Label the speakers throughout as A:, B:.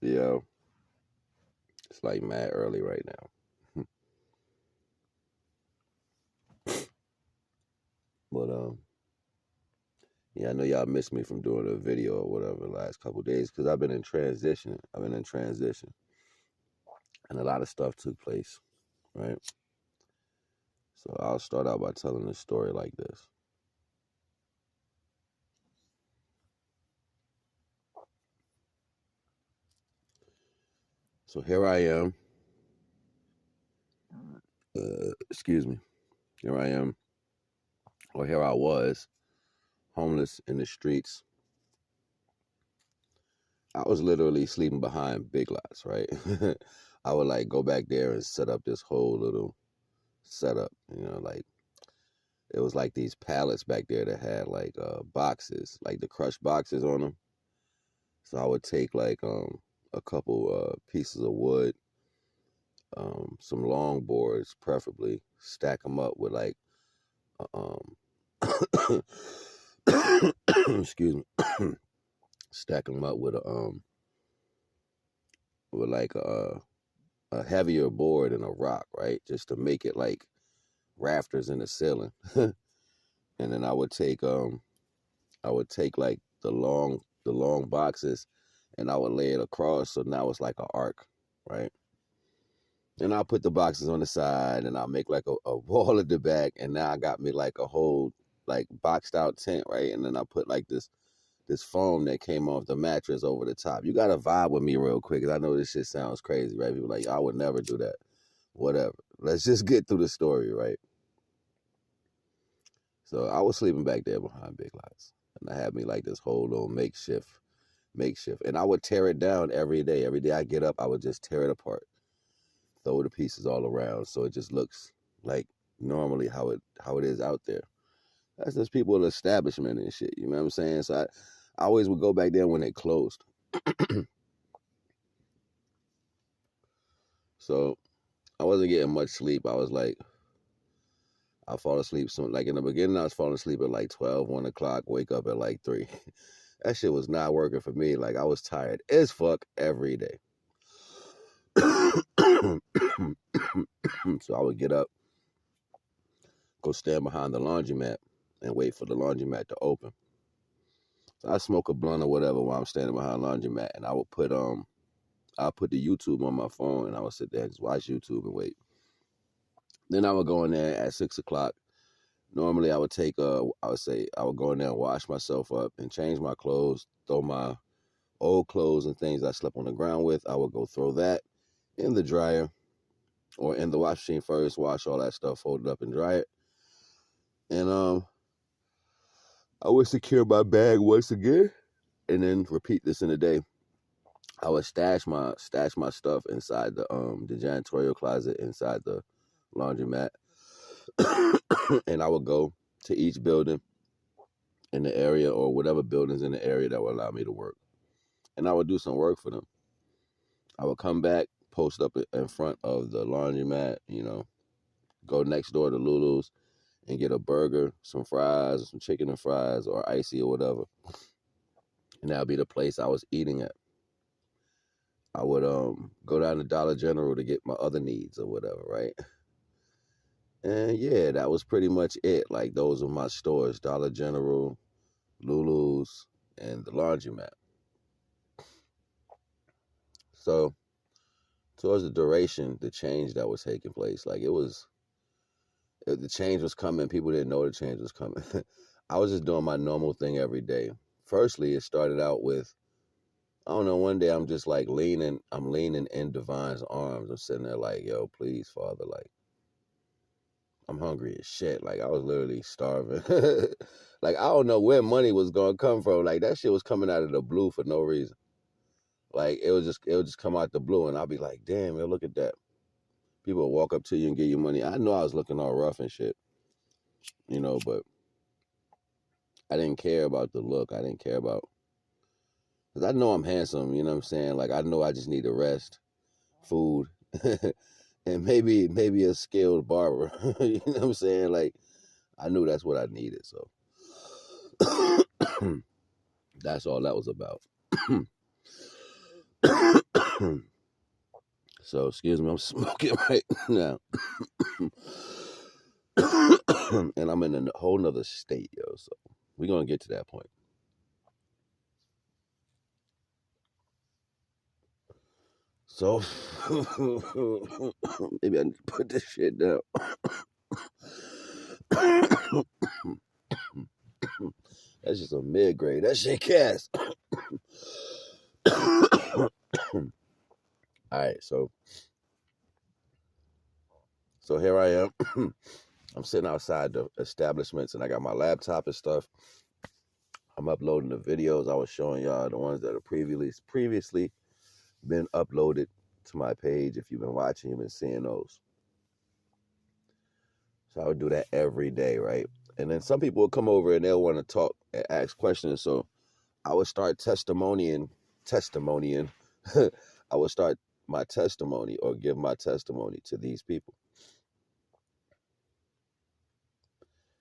A: Yeah, it's like mad early right now. But yeah, I know y'all missed me from doing a video or whatever the last couple of days because I've been in transition. And a lot of stuff took place, right? So I'll start out by telling a story like this. So here I am. Excuse me. Here I am, or here I was, homeless in the streets. I was literally sleeping behind Big Lots, right? I would like go back there and set up this whole little setup, like it was like these pallets back there that had like boxes, like the crushed boxes on them. So I would take like a couple pieces of wood, some long boards, preferably, stack them up with like um excuse me, stack them up with like a heavier board and a rock, right? Just to make it like rafters in the ceiling. And then I would take like the long boxes and I would lay it across, so now it's like an arc, right? And I'll put the boxes on the side and I'll make like a wall at the back, and now I got me like a whole like boxed out tent, right? And then I put like this foam that came off the mattress over the top. You gotta vibe with me real quick, because I know this shit sounds crazy, right? People like, I would never do that. Whatever. Let's just get through the story, right? So I was sleeping back there behind Big Lots, and I had me like this whole little makeshift, and I would tear it down every day. Every day I get up, I would just tear it apart, throw the pieces all around, so it just looks like normally how it is out there. That's just people in the establishment and shit. You know what I'm saying? So I always would go back there when it closed. So I wasn't getting much sleep. I was like, I fall asleep soon. Like in the beginning, I was falling asleep at like 12, 1 o'clock, wake up at like 3. That shit was not working for me. Like I was tired as fuck every day. So I would get up, go stand behind the laundromat and wait for the laundromat to open. So I smoke a blunt or whatever while I'm standing behind the laundromat, and I would put the YouTube on my phone, and I would sit there and just watch YouTube and wait. Then I would go in there at 6 o'clock. Normally I would I would go in there and wash myself up and change my clothes, throw my old clothes and things I slept on the ground with. I would go throw that in the dryer or in the wash machine first, wash all that stuff, fold it up and dry it. And I would secure my bag once again, and then repeat this in a day. I would stash my stuff inside the janitorial closet inside the laundromat. And I would go to each building in the area, or whatever buildings in the area that would allow me to work. And I would do some work for them. I would come back, post up in front of the laundromat, go next door to Lulu's and get a burger, some fries, some chicken and fries, or icy or whatever. And that would be the place I was eating at. I would go down to Dollar General to get my other needs or whatever, right? And yeah, that was pretty much it. Like those were my stores: Dollar General, Lulu's, and the laundromat. So towards the duration, the change that was taking place, like the change was coming. People didn't know the change was coming. I was just doing my normal thing every day. Firstly, it started out with, I don't know, one day I'm just like I'm leaning in Divine's arms. I'm sitting there like, yo, please, Father, like, I'm hungry as shit. Like, I was literally starving. Like, I don't know where money was going to come from. Like, that shit was coming out of the blue for no reason. Like, it would just come out the blue, and I'll be like, damn, yo, look at that. People would walk up to you and give you money. I know I was looking all rough and shit, but I didn't care about the look. I didn't care about, because I know I'm handsome, you know what I'm saying? Like, I know I just need to rest, food, and maybe a skilled barber. You know what I'm saying? Like, I knew that's what I needed, so that's all that was about. So, excuse me, I'm smoking right now. And I'm in a whole nother state, yo. So, we're going to get to that point. So, maybe I need to put this shit down. That's just a mid-grade. That shit cast. All right, so here I am. I'm sitting outside the establishments, and I got my laptop and stuff. I'm uploading the videos I was showing y'all, the ones that are previously been uploaded to my page. If you've been watching, you've been seeing those. So I would do that every day, right? And then some people will come over and they'll want to talk and ask questions. So I would start testimonying. I would start my testimony or give my testimony to these people.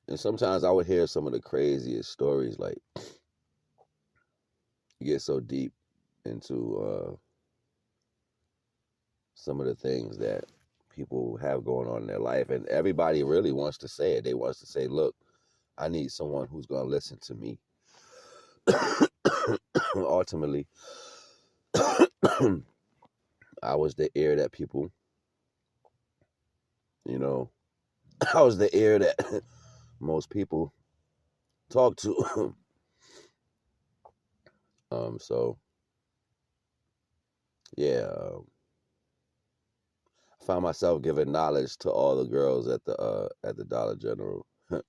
A: And sometimes I would hear some of the craziest stories, like you get so deep into some of the things that people have going on in their life, and everybody really wants to say it. They want to say, look, I need someone who's going to listen to me. Ultimately, I was the ear that people, I was the ear that most people talk to. So yeah, I found myself giving knowledge to all the girls at the Dollar General, and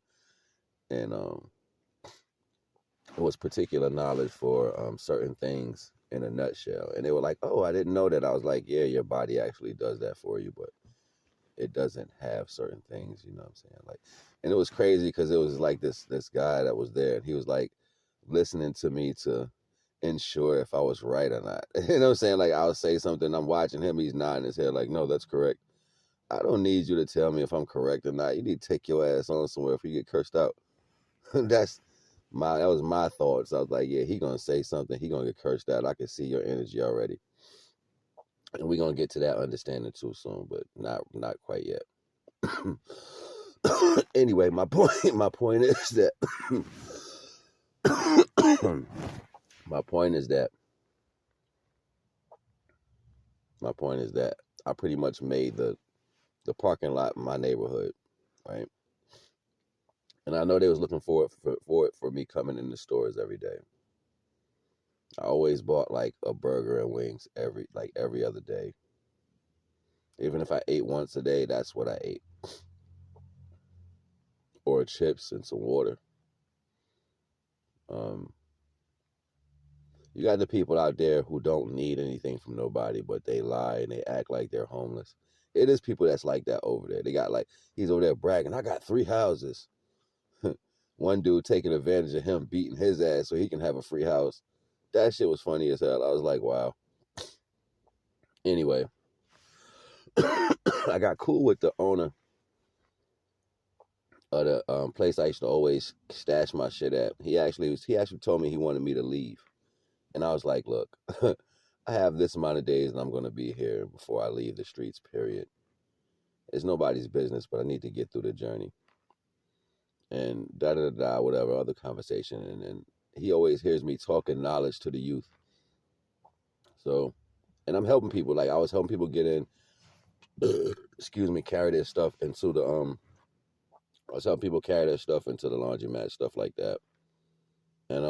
A: it was particular knowledge for certain things in a nutshell. And they were like, "Oh, I didn't know that." I was like, "Yeah, your body actually does that for you, but it doesn't have certain things." You know what I'm saying? Like, and it was crazy because it was like this guy that was there, and he was like listening to me to ensure if I was right or not. You know what I'm saying? Like, I'll say something, I'm watching him, he's nodding his head like, "No, that's correct." I don't need you to tell me if I'm correct or not. You need to take your ass on somewhere if you get cursed out. That was my thoughts. I was like, yeah, he gonna say something, he gonna get cursed out. I can see your energy already. And we're gonna get to that understanding too soon, but not quite yet. Anyway, my point is that my point is that I pretty much made the parking lot in my neighborhood, right? And I know they was looking for me coming in the stores every day. I always bought like a burger and wings every other day. Even if I ate once a day, that's what I ate. Or chips and some water. You got the people out there who don't need anything from nobody, but they lie and they act like they're homeless. It is people that's like that over there. They got like, he's over there bragging, "I got 3 houses." One dude taking advantage of him, beating his ass so he can have a free house. That shit was funny as hell. I was like, wow. Anyway, I got cool with the owner of the place I used to always stash my shit at. He actually told me he wanted me to leave. And I was like, look, I have this amount of days and I'm going to be here before I leave the streets, period. It's nobody's business, but I need to get through the journey. And da-da-da-da, whatever, other conversation. And he always hears me talking knowledge to the youth. So, and I'm helping people. Like, I was helping people get in, carry their stuff into the, I was helping people carry their stuff into the laundromat, stuff like that. And,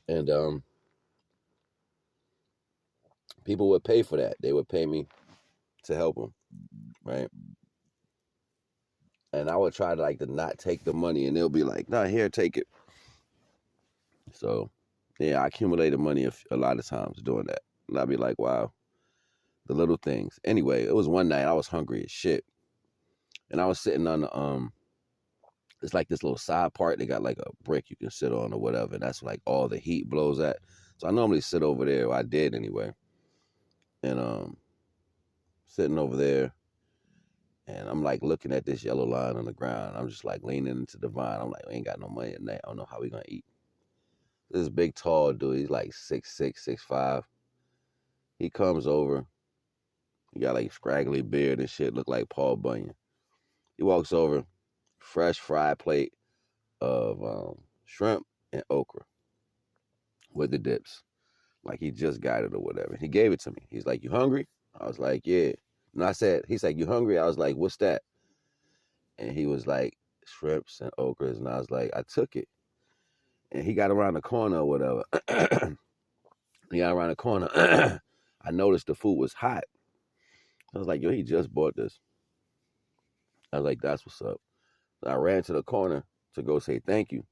A: and, people would pay for that. They would pay me to help them, right? And I would try to not take the money, and they'll be like, "No, here, take it." So, yeah, I accumulated money a lot of times doing that, and I'd be like, "Wow, the little things." Anyway, it was one night I was hungry as shit, and I was sitting on the it's like this little side part. They got like a brick you can sit on or whatever, and that's like all the heat blows at. So I normally sit over there, or I did anyway, and sitting over there. And I'm like looking at this yellow line on the ground. I'm just like leaning into the vine. I'm like, we ain't got no money tonight. I don't know how we gonna eat. This big tall dude, he's like 6'6", 6'5". He comes over. He got like scraggly beard and shit, look like Paul Bunyan. He walks over, fresh fried plate of shrimp and okra with the dips. Like he just got it or whatever. He gave it to me. He's like, "You hungry?" I was like, "Yeah." And I said, he's like, "You hungry?" I was like, "What's that?" And he was like, "Shrimps and okras." And I was like, I took it. And he got around the corner or whatever. He got around the corner. I noticed the food was hot. I was like, "Yo, he just bought this." I was like, "That's what's up." So I ran to the corner to go say thank you.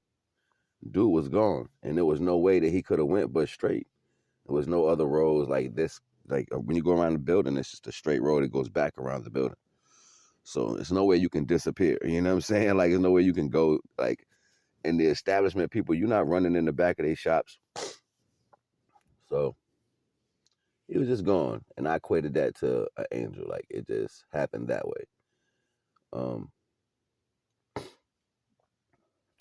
A: Dude was gone. And there was no way that he could have went but straight. There was no other roads like this. Like when you go around the building, it's just a straight road that goes back around the building. So there's no way you can disappear. You know what I'm saying? Like there's no way you can go like in the establishment people, you're not running in the back of their shops. So he was just gone. And I equated that to an angel. Like it just happened that way.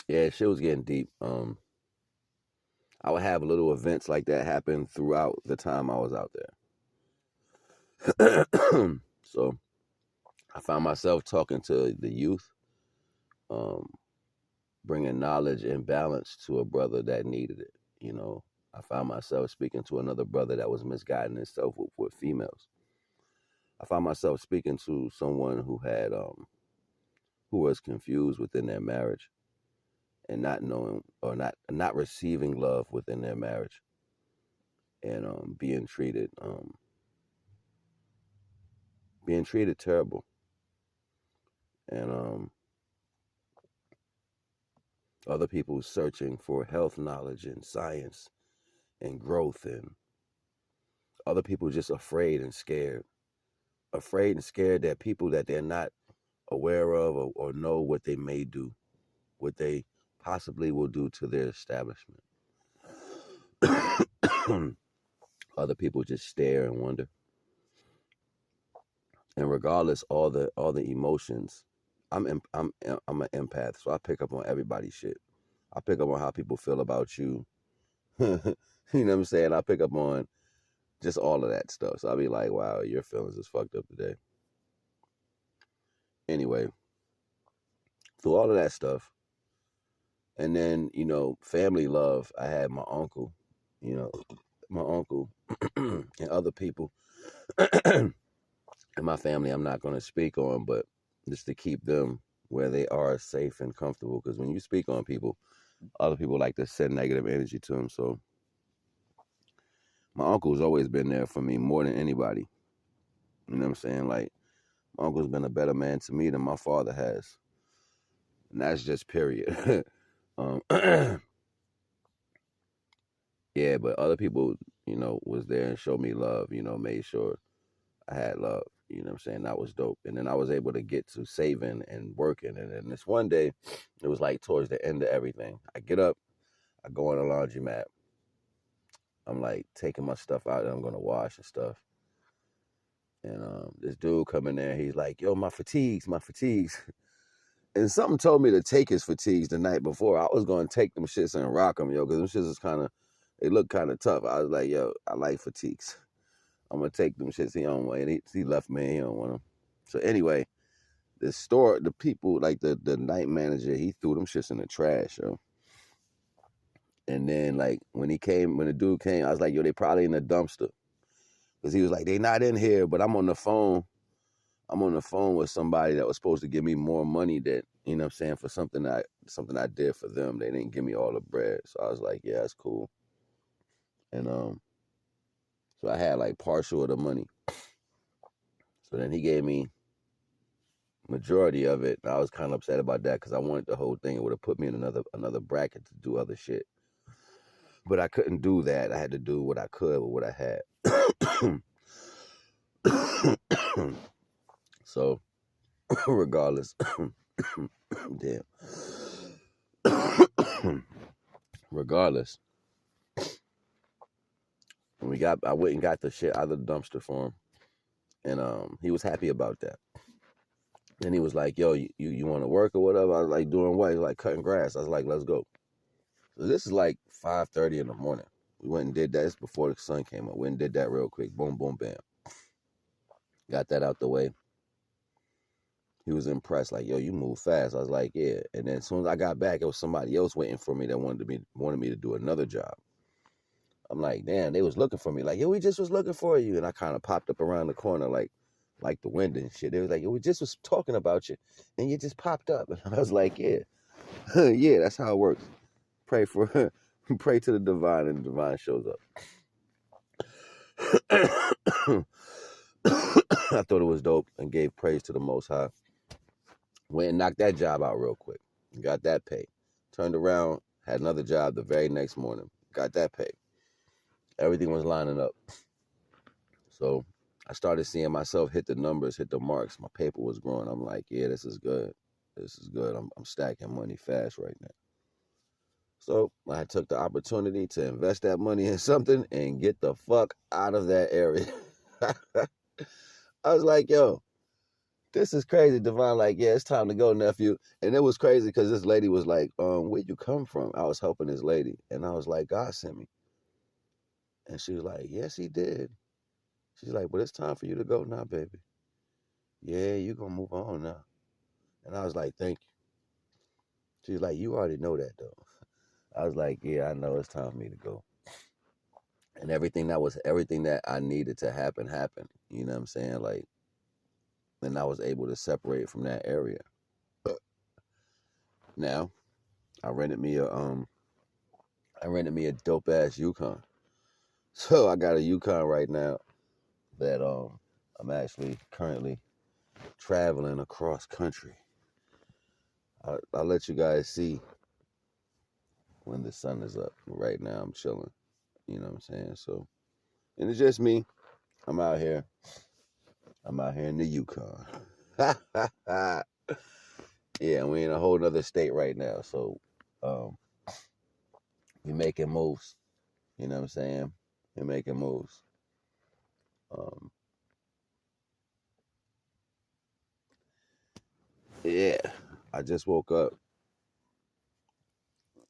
A: Yeah, shit was getting deep. I would have little events like that happen throughout the time I was out there. So I found myself talking to the youth, bringing knowledge and balance to a brother that needed it. You know, I found myself speaking to another brother that was misguiding himself with females. I found myself speaking to someone who had who was confused within their marriage and not knowing or not receiving love within their marriage, and being treated terrible, and other people searching for health knowledge and science and growth, and other people just afraid and scared that people that they're not aware of or know what they may do, what they possibly will do to their establishment. Other people just stare and wonder. And regardless, all the emotions, I'm an empath, so I pick up on everybody's shit. I pick up on how people feel about you. You know what I'm saying? I pick up on just all of that stuff. So I'll be like, wow, your feelings is fucked up today. Anyway, through all of that stuff, and then, you know, family love, I had my uncle, you know, and other people in my family I'm not going to speak on, but just to keep them where they are safe and comfortable. Because when you speak on people, other people like to send negative energy to them. So my uncle's always been there for me more than anybody. You know what I'm saying? Like, my uncle's been a better man to me than my father has. And that's just period. Yeah, but other people, you know, was there and showed me love, you know, made sure I had love. You know what I'm saying? That was dope. And then I was able to get to saving and working. And then this one day, it was like towards the end of everything. I get up, I go on a laundromat. I'm like taking my stuff out that I'm going to wash and stuff. And this dude come in there, he's like, "Yo, my fatigues. And something told me to take his fatigues the night before. I was going to take them shits and rock them, yo, because them shits is kind of, they look kind of tough. I was like, yo, I like fatigues. I'm going to take them shits. He don't want it. He left me. He don't want them. So anyway, the people, like the night manager, he threw them shits in the trash, yo. And then, like, when the dude came, I was like, yo, they probably in the dumpster. Because he was like, they not in here, but I'm on the phone with somebody that was supposed to give me more money that, you know what I'm saying, for something I did for them. They didn't give me all the bread. So I was like, yeah, that's cool. And so I had like partial of the money. So then he gave me majority of it. And I was kind of upset about that because I wanted the whole thing. It would have put me in another bracket to do other shit. But I couldn't do that. I had to do what I could with what I had. So regardless, damn. Regardless, I went and got the shit out of the dumpster for him, and he was happy about that. Then he was like, "Yo, you want to work or whatever?" I was like, "Doing what?" He was like, "Cutting grass." I was like, "Let's go." So this is like 5:30 in the morning. We went and did that. It's before the sun came up. Went and did that real quick. Boom, boom, bam. Got that out the way. He was impressed, like, yo, you move fast. I was like, yeah. And then as soon as I got back, it was somebody else waiting for me that wanted me to do another job. I'm like, damn, they was looking for me. Like, yo, we just was looking for you. And I kind of popped up around the corner, like the wind and shit. They was like, yo, we just was talking about you, and you just popped up. And I was like, yeah, yeah, that's how it works. Pray to the divine, and the divine shows up. I thought it was dope and gave praise to the Most High. Went and knocked that job out real quick. Got that pay. Turned around, had another job the very next morning. Got that pay. Everything was lining up. So I started seeing myself hit the numbers, hit the marks. My paper was growing. I'm like, yeah, this is good. This is good. I'm stacking money fast right now. So I took the opportunity to invest that money in something and get the fuck out of that area. I was like, yo, this is crazy. Divine, like, yeah, it's time to go, nephew. And it was crazy because this lady was like, where'd you come from? I was helping this lady. And I was like, God sent me. And she was like, yes, he did. She's like, but it's time for you to go now, baby. Yeah, you're going to move on now. And I was like, thank you. She's like, you already know that, though. I was like, yeah, I know it's time for me to go. And everything that I needed to happen, happened. You know what I'm saying? Like, and I was able to separate from that area. Now, I rented me a dope ass Yukon. So I got a Yukon right now that I'm actually currently traveling across country. I'll let you guys see when the sun is up. Right now I'm chilling. You know what I'm saying? So, and it's just me. I'm out here in the Yukon. Yeah, we in a whole other state right now. So we making moves. You know what I'm saying? We're making moves. Yeah, I just woke up.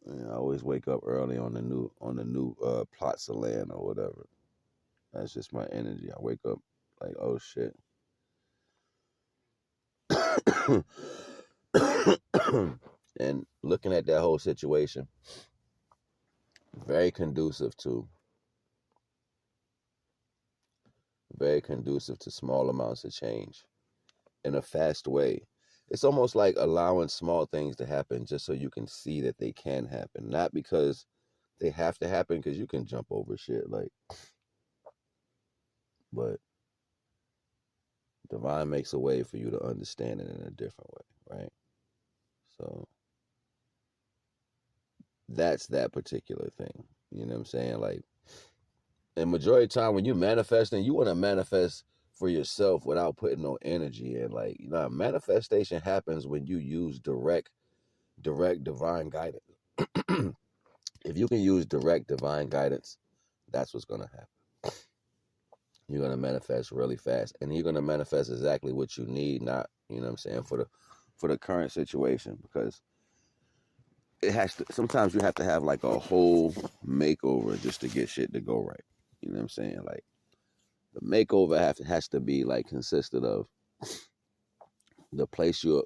A: I always wake up early on the new plots of land or whatever. That's just my energy. I wake up like, oh shit. And looking at that whole situation, very conducive to small amounts of change in a fast way. It's almost like allowing small things to happen just so you can see that they can happen, not because they have to happen, because you can jump over shit, like, but divine makes a way for you to understand it in a different way, right? So that's that particular thing. You know what I'm saying? Like, and majority of the time when you're manifesting, you want to manifest for yourself without putting no energy in. Like, manifestation happens when you use direct divine guidance. If you can use direct divine guidance, that's what's going to happen. You're going to manifest really fast, and you're going to manifest exactly what you need, not, you know what I'm saying, for the current situation, because it has to, sometimes you have to have like a whole makeover just to get shit to go right. You know what I'm saying? Like, the makeover has to be like consisted of the place you're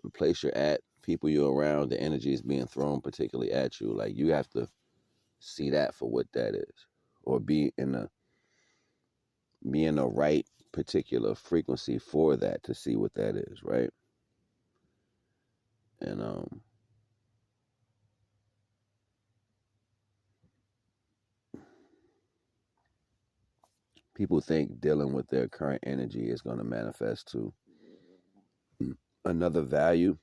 A: at, people you're around, the energy is being thrown particularly at you. Like, you have to see that for what that is, or be in the right particular frequency for that to see what that is, right? And people think dealing with their current energy is going to manifest to another value,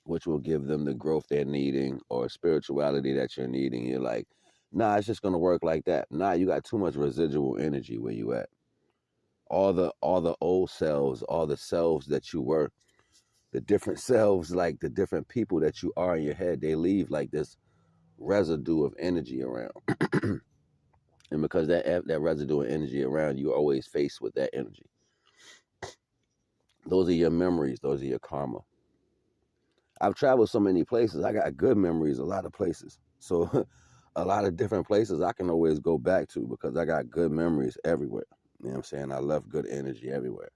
A: which will give them the growth they're needing or spirituality that you're needing. You're like, nah, it's just going to work like that. Nah, you got too much residual energy where you at. All the old selves, all the selves that you were, the different selves, like the different people that you are in your head, they leave like this residue of energy around. And because that residue of energy around, you're always faced with that energy. Those are your memories. Those are your karma. I've traveled so many places. I got good memories, a lot of places. So a lot of different places I can always go back to because I got good memories everywhere. You know what I'm saying? I left good energy everywhere.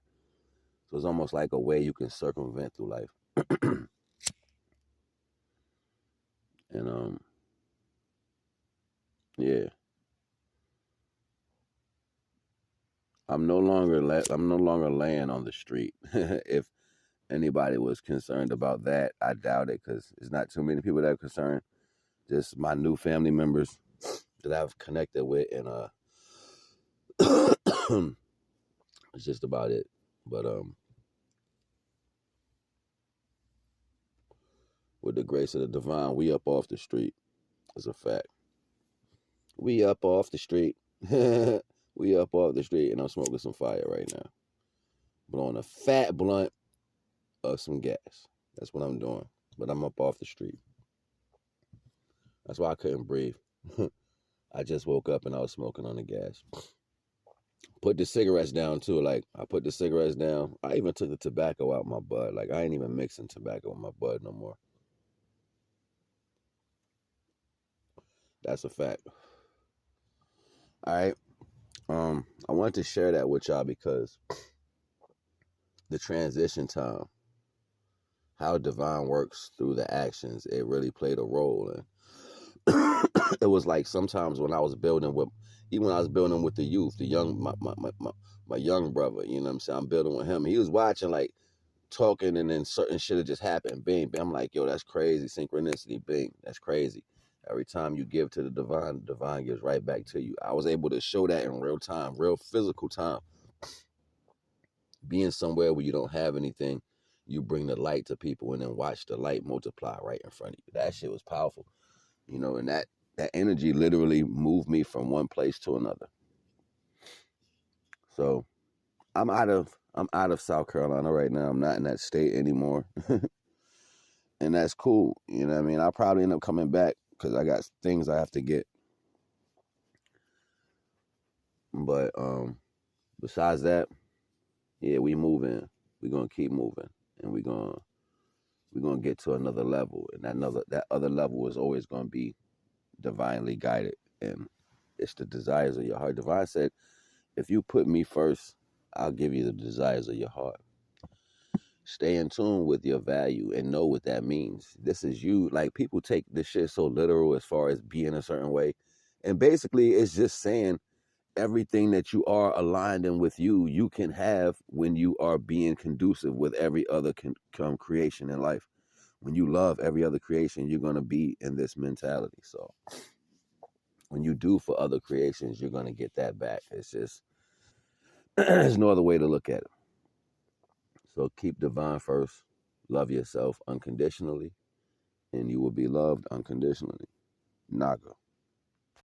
A: So it's almost like a way you can circumvent through life. And yeah, I'm no longer laying on the street. If anybody was concerned about that, I doubt it because it's not too many people that are concerned. Just my new family members that I've connected with, and it's just about it. But with the grace of the divine, we up off the street. It's a fact. We up off the street. We up off the street, and I'm smoking some fire right now. Blowing a fat blunt of some gas. That's what I'm doing. But I'm up off the street. That's why I couldn't breathe. I just woke up and I was smoking on the gas. Put the cigarettes down too. Like, I put the cigarettes down. I even took the tobacco out my bud. Like, I ain't even mixing tobacco with my bud no more. That's a fact. All right. I wanted to share that with y'all because the transition time, how divine works through the actions, it really played a role. And it was like sometimes when I was building with, even when I was building with the youth, the young, my young brother, you know what I'm saying? I'm building with him. He was watching, like, talking, and then certain shit had just happened. Bing, bing. I'm like, yo, that's crazy. Synchronicity, bing. That's crazy. Every time you give to the divine gives right back to you. I was able to show that in real time, real physical time. Being somewhere where you don't have anything, you bring the light to people and then watch the light multiply right in front of you. That shit was powerful. You know, and that energy literally moved me from one place to another. So I'm out of South Carolina right now. I'm not in that state anymore. And that's cool. You know what I mean? I'll probably end up coming back because I got things I have to get. But besides that, yeah, we moving. We're gonna keep moving, and we're gonna get to another level, and that other level is always gonna be divinely guided, and it's the desires of your heart. Divine said, if you put me first, I'll give you the desires of your heart. Stay in tune with your value and know what that means. This is you. Like, people take this shit so literal as far as being a certain way. And basically it's just saying everything that you are aligned in with you can have when you are being conducive with every other creation in life. When you love every other creation, you're going to be in this mentality. So when you do for other creations, you're going to get that back. It's just, there's no other way to look at it. So keep divine first, love yourself unconditionally, and you will be loved unconditionally. NAGA.